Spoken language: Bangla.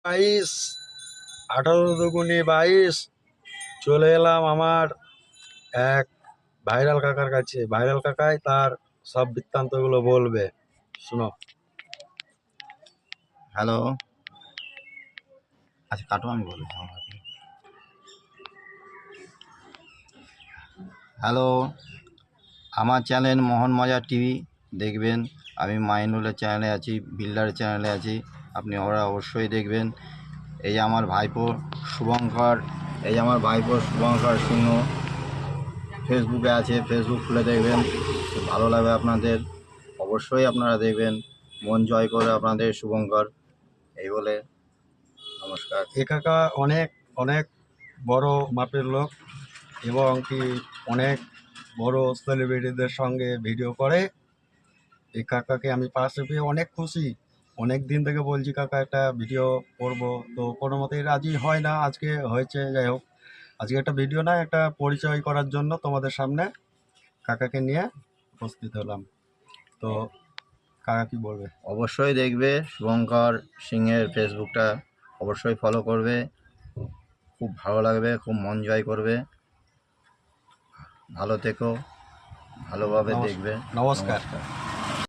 22, 18×22 চলে এলাম আমার এক ভাইরাল কাকার কাছে। ভাইরাল কাকাই তার সব বৃত্তান্তগুলো বলবে, শুনো। হ্যালো, আচ্ছা কাটো, আমি বলি। হ্যালো, আমার চ্যানেল মোহন মজা টিভি দেখবেন। আমি মাইনুলের চ্যানেলে আছি, বিল্ডারের চ্যানেলে আছি, আপনি ওরা অবশ্যই দেখবেন। এই আমার ভাইপো শুভঙ্কর সিংহ ফেসবুকে আছে, ফেসবুক খুলে দেখবেন, খুব ভালো লাগবে আপনাদের, অবশ্যই আপনারা দেখবেন। মন জয় করে আপনাদের শুভঙ্কর। এই বলে নমস্কার। এ কাকা অনেক অনেক বড় মাপের লোক এবং কি অনেক বড় সেলিব্রিটিদের সঙ্গে ভিডিও করে। এই কাকাকে আমি পাশে পেয়ে অনেক খুশি। অনেক দিন থেকে বলছি কাকা একটা ভিডিও করব, তো কোনো মতেই রাজি হয় না। আজকে হয়েছে, যাই হোক। আজকে একটা ভিডিও না, একটা পরিচয় করার জন্য তোমাদের সামনে কাকাকে নিয়ে উপস্থিত হলাম। তো কাকা কি বলবে? অবশ্যই দেখবে শুভঙ্কর সিংয়ের ফেসবুকটা, অবশ্যই ফলো করবে, খুব ভালো লাগবে, খুব মন জয় করবে। ভালো থেকো, ভালোভাবে দেখবে। নমস্কার। নমস্কার।